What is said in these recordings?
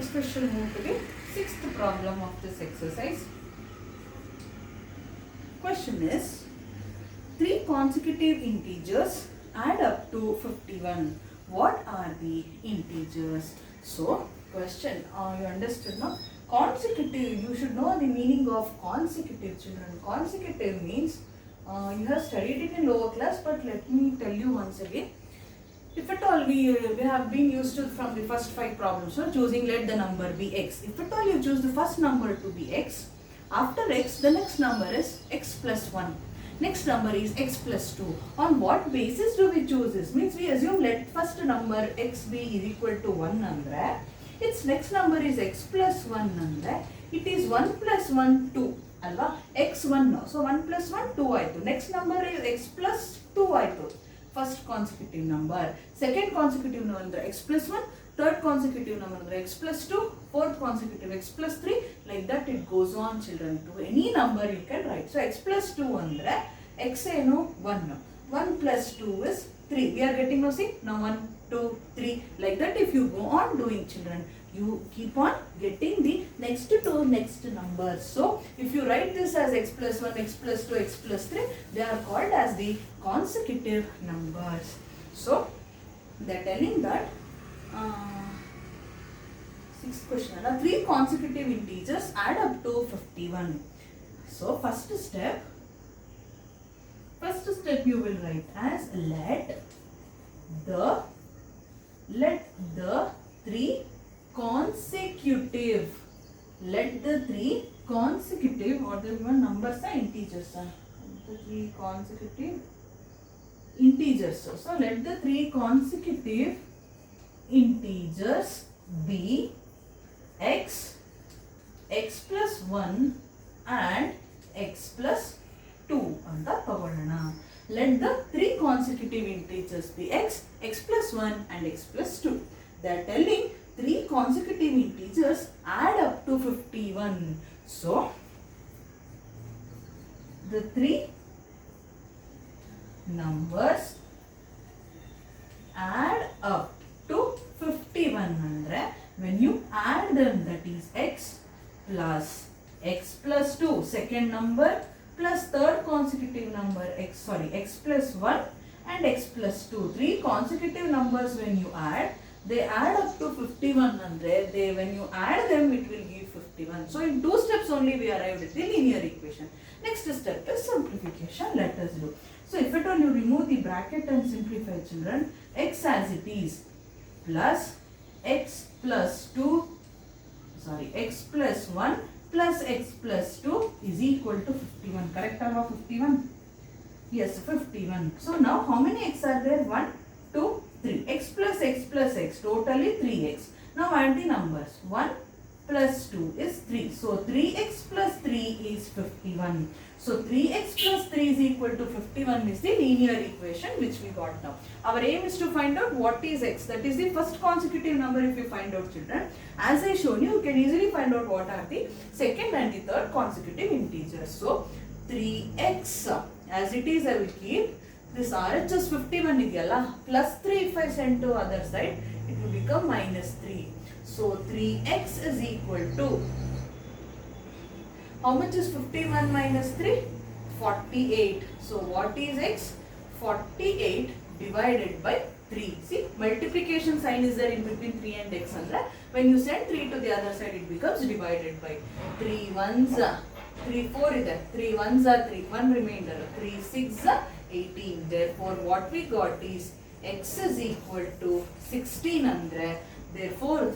next we shall move to the sixth problem of this exercise. Question is, 3 consecutive integers add up to 51. What are the integers? So, question, you understood now? Consecutive, you should know the meaning of consecutive, children. Consecutive means, you have studied it in lower class, but let me tell you once again. If at all we have been used to from the first 5 problems, so choosing let the number be x. If at all you choose the first number to be x, after x the next number is x plus 1. Next number is x plus 2. On what basis do we choose this? Means we assume let first number x be is equal to 1 andre, its next number is x plus 1 andre, it is 1 plus 1 2 alva, x 1 no. So 1 plus 1 2 aitu. Next number is x plus 2 aitu. First consecutive number, second consecutive number x plus 1, third consecutive number x plus 2, fourth consecutive x plus 3, like that it goes on, children. To any number you can write. So x plus 2 andre x no 1 1 plus 2 is 3. We are getting now, see now 1 2 3, like that if you go on doing, children, you keep on getting the next numbers. So if you write this as x plus 1, x plus 2, x plus 3, they are called as the consecutive numbers. So they are telling that sixth question, 3 consecutive integers add up to 51. So first step you will write as let the 3 consecutive, or the given numbers are integers, the 3 consecutive integers. So let the 3 consecutive integers be x, x plus 1 and x plus 2 anta tagolana. Let the 3 consecutive integers be x, x plus 1 and x plus 2. They are telling 3 consecutive integers add up to 51. So the 3 numbers add up to 51 andre, when you add them, that is x plus 2, second number, plus third consecutive number x plus 1 and x plus 2. 3 consecutive numbers when you add, they add up to 51 andre, when you add them it will give 51. So in 2 steps only we arrived at the linear equation. Next step is simplification. Let us do. So if at all you remove the bracket and simplify, children, x as it is plus x plus 2, x plus 1 plus x plus 2 is equal to 51. Correct or 51? Yes, 51. So now how many x are there? 1, 2, 3. X plus x, totally 3x. Now add the numbers. 1 plus 2 is 3. So 3x plus 3 is 51. So 3x plus 3 is equal to 51 is the linear equation which we got now. Our aim is to find out what is x. That is the first consecutive number if you find out, children. As I shown you, you can easily find out what are the second and the third consecutive integers. So 3x, as it is I will keep this RHS 51 idiyalla, plus 3 if I send to other side, it will become minus 3. So 3x is equal to, how much is 51 minus 3? 48. So what is x? 48 divided by 3. See, multiplication sign is there in between 3 and x. When you send 3 to the other side, it becomes divided by 3 ones are 3 4 is there. 3 ones are 3. 1 remainder. 3 6 are 18. Therefore, what we got is x is equal to 16 andre. Therefore,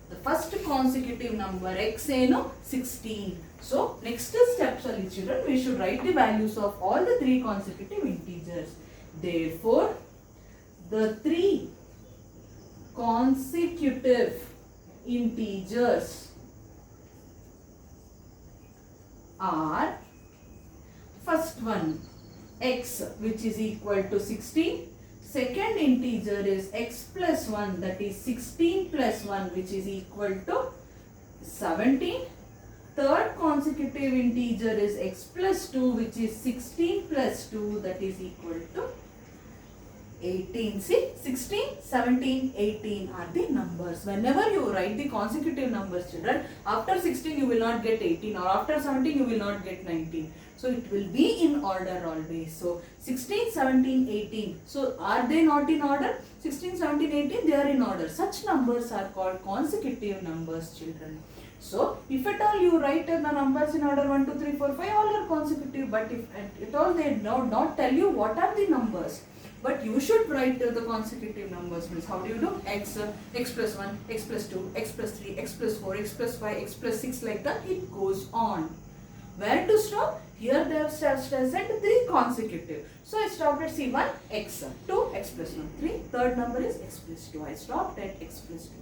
the first consecutive number x no 16. So next step, children, we should write the values of all the 3 consecutive integers. Therefore, the 3 consecutive integers are, first one x, which is equal to 16. Second integer is x plus 1, that is 16 plus 1, which is equal to 17. Third consecutive integer is x plus 2, which is 16 plus 2, that is equal to 18. See, 16, 17, 18 are the numbers. Whenever you write the consecutive numbers, children, after 16 you will not get 18, or after 17 you will not get 19. So it will be in order always. So 16, 17, 18. So are they not in order? 16, 17, 18, they are in order. Such numbers are called consecutive numbers, children. So if at all you write the numbers in order 1, 2, 3, 4, 5, all are consecutive. But if at all they not tell you what are the numbers, but you should write the consecutive numbers. Means how do you do? X plus 1, x plus 2, x plus 3, x plus 4, x plus 5, x plus 6, like that it goes on. Where to stop? Here they have said 3 consecutive. So I stopped at C1, x, 2, x plus 1, 3. Third number is x plus 2. I stopped at x plus 2.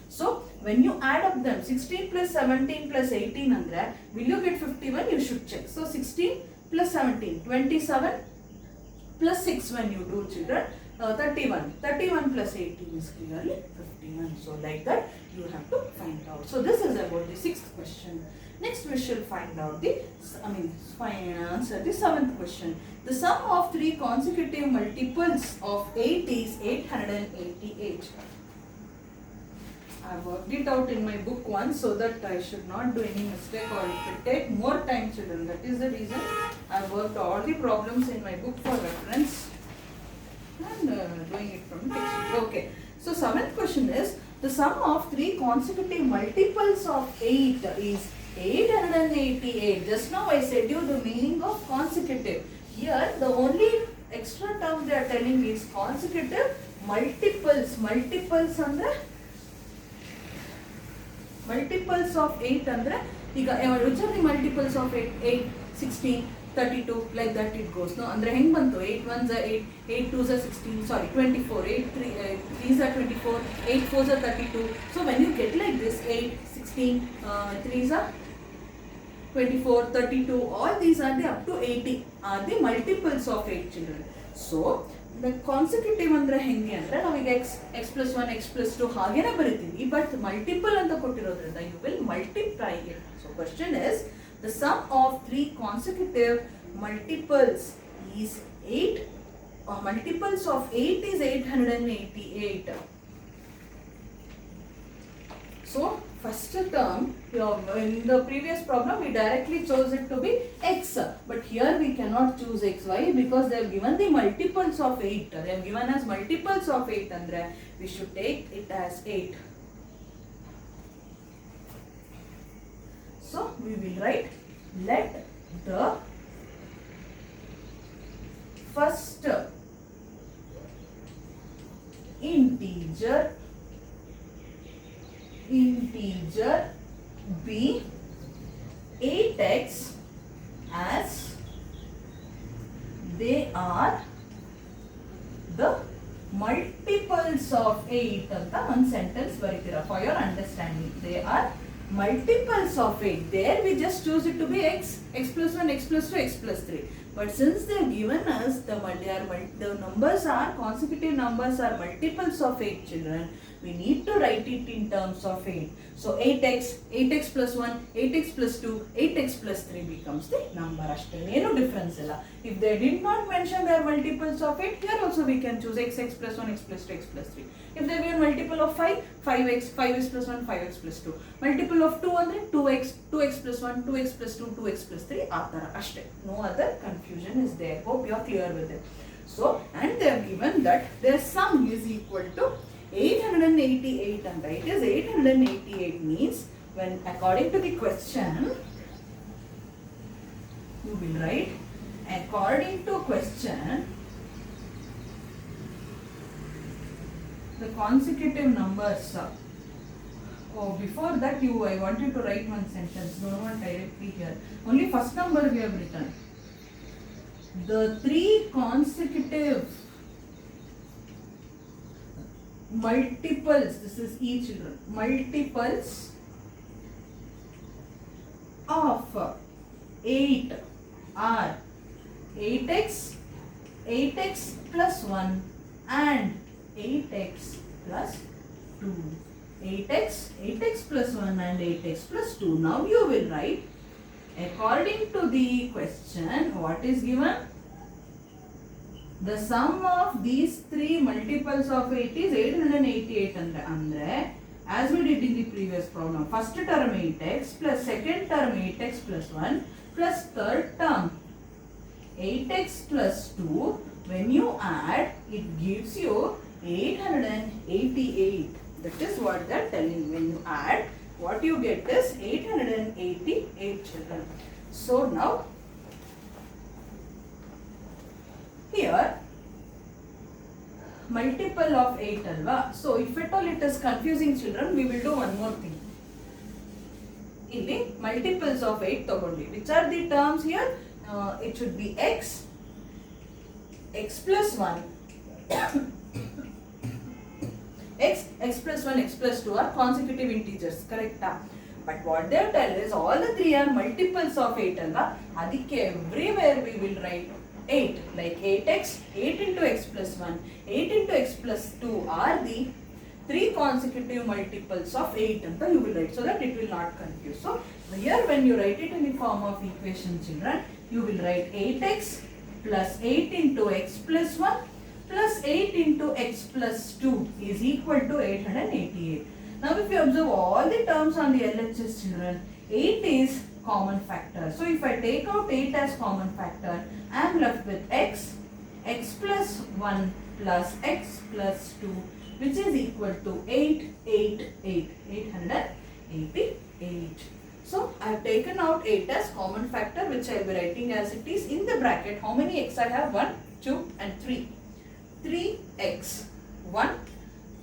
So when you add up them, 16 plus 17 plus 18 andre, will you get 51? You should check. So 16 plus 17, 27 plus 6 when you do, children, 31. 31 plus 18 is clearly 51. So like that you have to find out. So this is about the 6th question. Next we shall find out answer the 7th question. The sum of 3 consecutive multiples of 8 is 888. I worked it out in my book once so that I should not do any mistake, or it will take more time, children. That is the reason I worked all the problems in my book for reference and doing it from textbook. Okay. So 7th question is, the sum of 3 consecutive multiples of 8 is 888. Just now I said you the meaning of consecutive. Here the only extra term they are telling is consecutive multiples. Multiples andre multiples of 8 andre, which are the multiples of 8? 8, 16, 32, like that it goes. No, andre heng bantu? 8 1s are 8, 8 2s are 16, sorry 24, 8 3s are 24, 8 4s are 32. So when you get like this, 8, 16, 3s are 24, 32, all these are the up to 80 are the multiples of 8, children. So the consecutive andre henge andre navige x plus 1, x plus 2 hagene bariತೀವಿ, but multiple anta ಕೊಟ್ಟಿರೋದ್ರಿಂದ you will multiply it. So question is, the sum of 3 consecutive multiples is 8, multiples of 8 is 888. So first term, in the previous problem we directly chose it to be x, but here we cannot choose x. Why? Because they have given the multiples of 8. They have given us multiples of 8 andre we should take it as 8. So we will write, let the first integer be 8x as they are the multiples of 8 anta one sentence baritira for your understanding. They are multiples of 8. There we just choose it to be x, x plus 1, x plus 2, x plus 3. But since they have given us the numbers are consecutive numbers are multiples of 8, children, we need to write it in terms of 8. So 8x, 8x plus 1, 8x plus 2, 8x plus 3 becomes the number. No difference. If they did not mention their multiples of 8, here also we can choose x, x plus 1, x plus 2, x plus 3. If they give multiple of 5, 5x, 5x plus 1, 5x plus 2. Multiple of 2 andre 2x, 2x plus 1, 2x plus 2, 2x plus 3. Atara ashte. No other confusion is there. Hope you are clear with it. So, and they have given that their sum is equal to 888, and it is 888 means, when according to the question you will write, according to question the consecutive numbers. Oh, before that I wanted to write one sentence. Don't want directly here. Only first number we have written. The 3 consecutive multiples, this is each multiples of 8 are 8x, 8x plus 1 and 8x plus 2. 8x plus 1 and 8x plus 2. Now you will write, according to the question, what is given? The sum of these three multiples of 8 is 888 andre, as we did in the previous problem. First term 8x plus second term 8x plus 1 plus third term 8x plus 2. When you add, it gives you 888. That is what they are telling. When you add, what you get is 888 children. So now, here multiple of 8 alva. So if at all it is confusing children, we will do one more thing. ಇಲ್ಲಿ multiples of 8 ತಗೊಂಡ್ವಿ. Which are the terms here? It should be x plus 1 x plus 1, x plus 2 are consecutive integers, correct? But what they tell is all the three are multiples of 8 alva. Adikke everywhere we will write 8, like 8x, 8 into x plus 1, 8 into x plus 2 are the three consecutive multiples of 8 and you will write, so that it will not confuse. So here when you write it in the form of equation children, you will write 8x plus 8 into x plus 1 plus 8 into x plus 2 is equal to 888. Now if you observe all the terms on the LHS children, 8 is common factor. So if I take out 8 as common factor, I am left with x plus 1 plus x plus 2, which is equal to 888. So I have taken out 8 as common factor, which I will be writing as it is. In the bracket, how many x I have? 1, 2 and 3. 3x. 1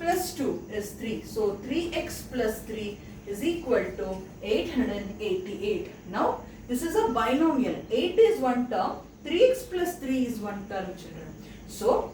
plus 2 is 3. So 3x plus 3 is equal to 888. Now this is a binomial. 8 is one term, 3x plus 3 is one term children. So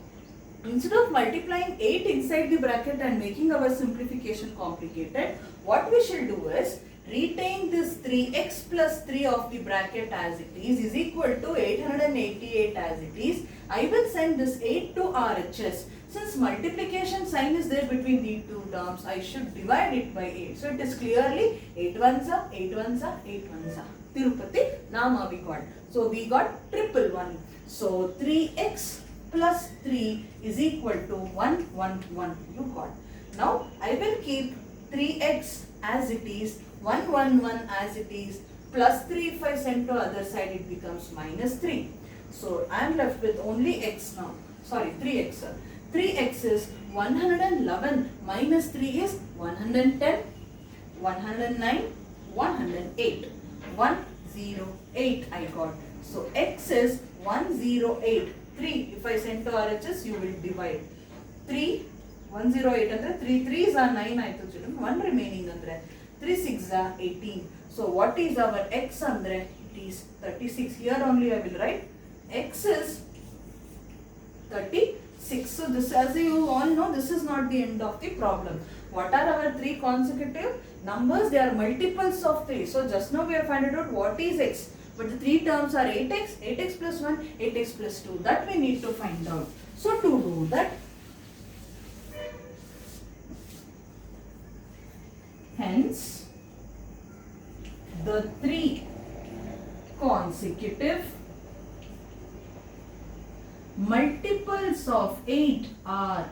instead of multiplying 8 inside the bracket and making our simplification complicated, what we shall do is retain this 3x plus 3 of the bracket as it is equal to 888 as it is. I will send this 8 to RHS. Since multiplication sign is there between the two terms, I should divide it by 8. So it is clearly 8 ones are 8 ones are 8 ones are. Tirupati Nama we got. So we got 111. So 3x plus 3 is equal to 111. You got. Now I will keep 3x as it is, 111 as it is, plus 3 if I send to other side it becomes minus 3. So I am left with only x now. Sorry, 3x. 3x is 111 minus 3 is 110, 109, 108. 108 I got. So x is 108. 3 if I send to RHS you will divide. 3 108 andre 3 3s are 9 aitu children. 1 remaining andre 3 6s are 18. So what is our x andre? It is 36. Here only I will write x is 36. So this, as you all know, this is not the end of the problem. What are our three consecutive numbers? They are multiples of 3. So just now we have found out what is x. But the three terms are 8x, 8x plus 1, 8x plus 2. That we need to find out. So to do that, hence the three consecutive multiples of 8 are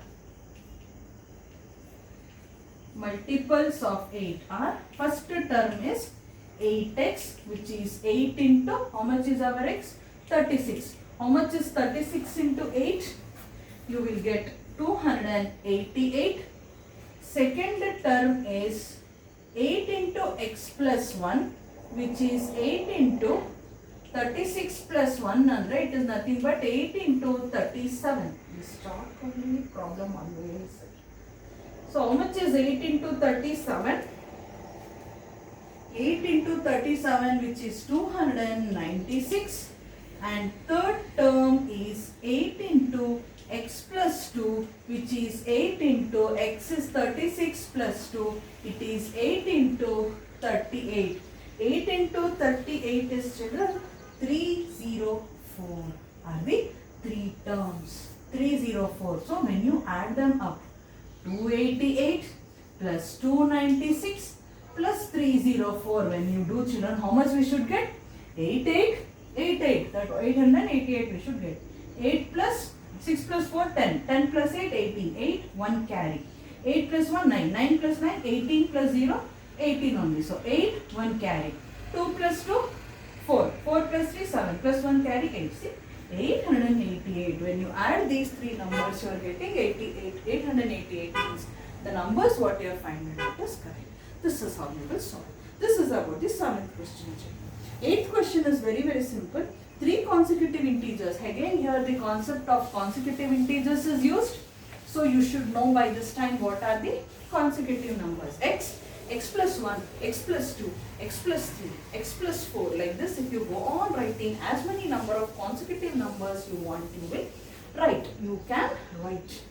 first term is 8x, which is 8 into how much is our x? 36. How much is 36 into 8? You will get 288. Second term is 8 into x plus 1, which is 8 into 36 plus 1 andre it is nothing but 8 into 37. We start only problem always. So how much is 8 into 37? 8 into 37, which is 296, and third term is 8 into x plus 2, which is 8 into x is 36 plus 2, it is 8 into 38. 8 into 38 is children 304 are the three terms. 304. So when you add them up, 288 plus 296 plus 304, when you do children, how much we should get? 8888. That 888 we should get. 8 plus 6 plus 4, 10. 10 plus 8, 18. 8, 1 carry. 8 plus 1, 9. 9 plus 9, 18 plus 0, 18 only. So 8, 1 carry. 2 plus 2, 4. 4 plus 3, 7. Plus 1 carry, 8. See? 888. When you add these three numbers, you are getting 88. 888 means the numbers what you are finding out is correct. This is how you will solve. This is about the 7th question. 8th question is very, very simple. 3 consecutive integers. Again, here the concept of consecutive integers is used. So you should know by this time what are the consecutive numbers. X, x plus 1, x plus 2, x plus 3, x plus 4. Like this, if you go on writing as many number of consecutive numbers you want, you will write. You can write.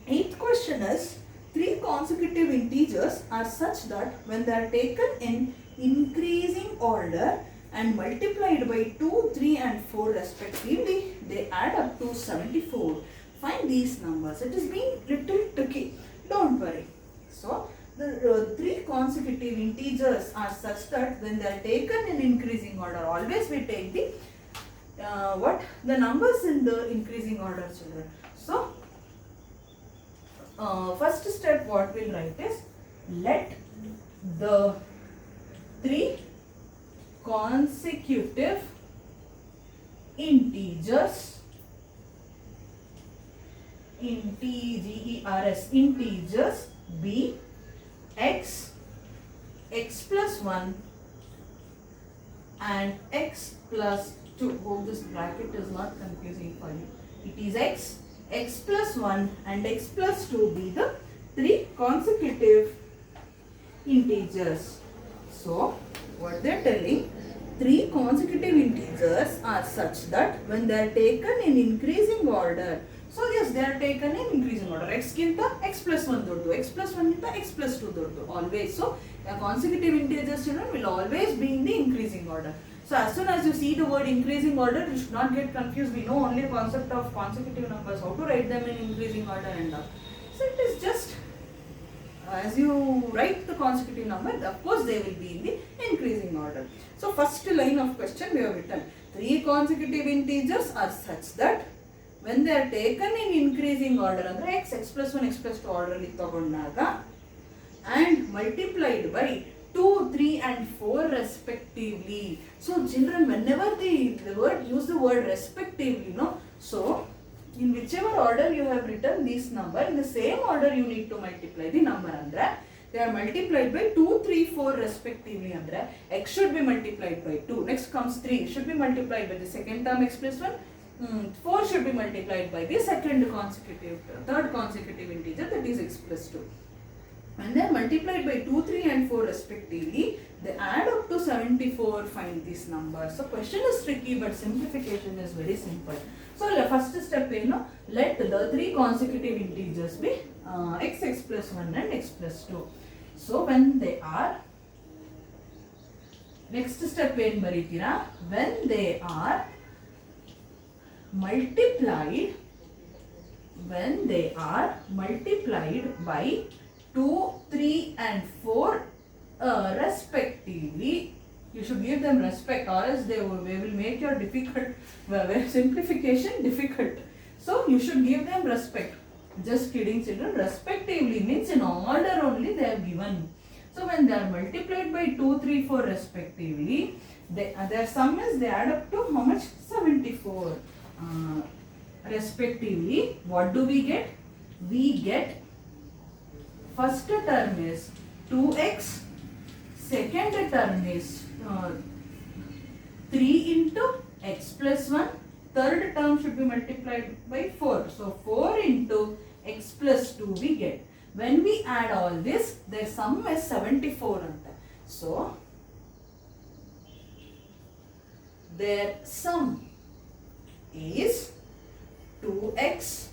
8th question is, 3 consecutive integers are such that when they are taken in increasing order and multiplied by 2, 3 and 4 respectively, they add up to 74. Find these numbers. It is being little tricky. Don't worry. So, the 3 consecutive integers are such that when they are taken in increasing order, always we take the the numbers in the increasing order, children. So, first step what we'll write is, let the 3 consecutive integers be x, x plus 1 and x plus 2. Hope this bracket is not confusing for you. It is x, x plus 1 and x plus 2 be the 3 consecutive integers. So, what they are telling, 3 consecutive integers are such that when they are taken in increasing order. So, yes, they are taken in increasing order. X ginta x plus 1 dodu, x plus 1 ginta x plus 2 dodu. Always. So, the consecutive integers, children, will always be in the increasing order. So, as soon as you see the word increasing order, you should not get confused. We know only the concept of consecutive numbers, how to write them in increasing order and all. So, it is just as you write the consecutive number, of course they will be in the increasing order. So, first line of question we have written, 3 consecutive integers are such that when they are taken in increasing order, andre x, x plus 1, x plus 2 order li tagondaga and multiplied by 2, 3 and 4 respectively. So, children, whenever the word use the word respectively, no, so in whichever order you have written this number, in the same order you need to multiply the number. Andre they are multiplied by 2, 3, 4 respectively. Andre x should be multiplied by 2. Next comes 3 should be multiplied by the second term x plus 1. 4 should be multiplied by the third consecutive integer, that is x plus 2. When they are multiplied by 2, 3 and 4 respectively, they add up to 74. Find this number. So, question is tricky but simplification is very simple. So, the first step is, let the 3 consecutive integers be x, x plus 1 and x plus 2. So, when they are, next step is, when they are multiplied by 2, 3 and 4 respectively. You should give them respect, or else they will make your simplification difficult. So, you should give them respect. Just kidding, children. Respectively means in order only they are given. So, when they are multiplied by 2, 3, 4 respectively, their sum is they add up to how much? 74. Respectively, what do we get? We get first term is 2x, second term is 3 into x plus 1, third term should be multiplied by 4. So, 4 into x plus 2 we get. When we add all this, their sum is 74. So, their sum is 2x,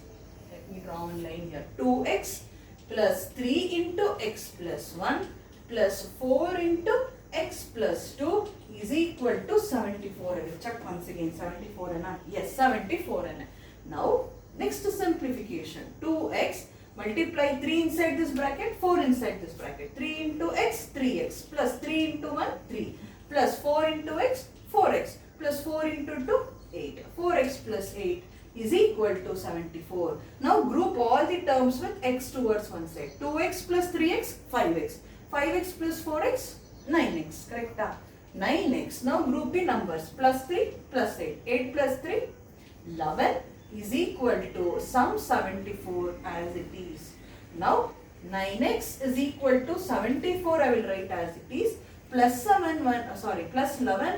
let me draw one line here, 2x plus 3 into x plus 1 plus 4 into x plus 2 is equal to 74. I will check once again, 74 enough. Yes, 74 enough. Now, next simplification, 2x, multiply 3 inside this bracket, 4 inside this bracket. 3 into x, 3x, plus 3 into 1, 3, plus 4 into x, 4x, plus 4 into 2, 8. 4x plus 8 is equal equal to 74. Now group all the terms with x towards one side. 2x plus 3x, 5x. 5x plus 4x, 9x. Correct? 9x. Now group the numbers. Plus 3, plus 8. 8 plus 3, 11 is equal to sum 74 as it is. Now 9x is equal to 74 I will write as it is. Plus 11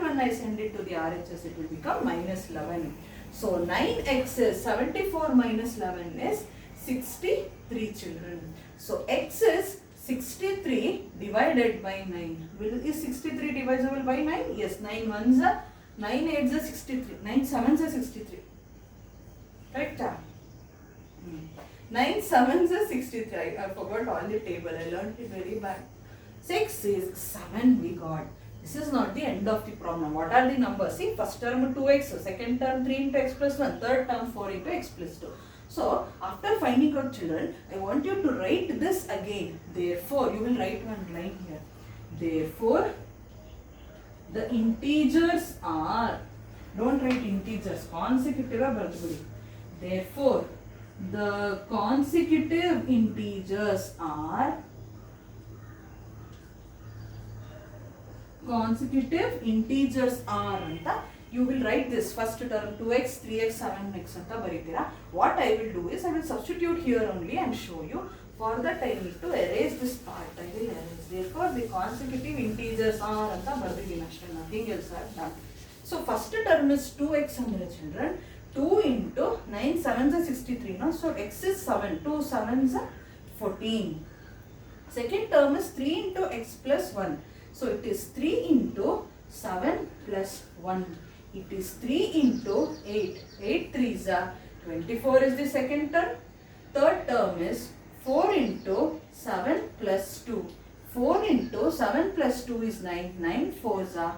when I send it to the RHS it will become minus 11. So 9x is 74 minus 11 is 63 children. So x is 63 divided by 9. Is 63 divisible by 9? Yes, 9 ones are 9 8s are 63. 9 sevens are 63. Correct? 9 sevens are 63. I forgot all the table. I learned it very bad. 6 is 7 we got. This is not the end of the problem. What are the numbers? See, first term 2x, second term 3 into x plus 1, third term 4 into x plus 2. So, after finding out children, I want you to write this again. Therefore, you will write one line here. Therefore, the integers are, don't write integers, consecutive birthday. Therefore, the consecutive integers are anta you will write this first term 2x, 3x, 7x anta baritira. What I will do is I will substitute here only and show you. For that I need to erase this part. I will erase. Therefore, the consecutive integers are anta baridini ashte, nothing else I have done. So first term is 2x under children. 2 into 9 sevens are 63. No? So x is 7. 2 sevens are 14. Second term is 3 into x plus 1. So it is 3 into 7 plus 1. It is 3 into 8. 8 3s are 24 is the second term. Third term is 4 into 7 plus 2. 4 into 7 plus 2 is 9. 9 4s are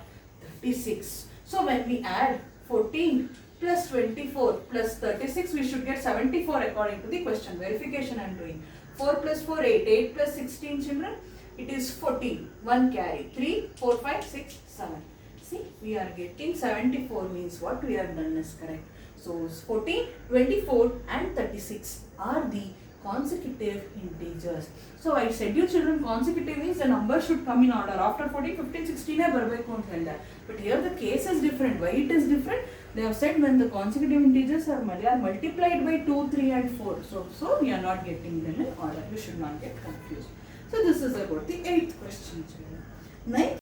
36. So when we add 14 plus 24 plus 36, we should get 74 according to the question. Verification I am doing. 4 plus 4, 8. 8 plus 16 children. It is 14. 1 carry. 3, 4, 5, 6, 7. See, we are getting 74 means what we have done is correct. So 14, 24 and 36 are the consecutive integers. So I said you children, consecutive means the number should come in order. After 14, 15, 16 but here the case is different. Why it is different? They have said when the consecutive integers are multiplied by 2, 3 and 4. So we are not getting them in order. You should not get confused. So this is about the 8th question children. 9th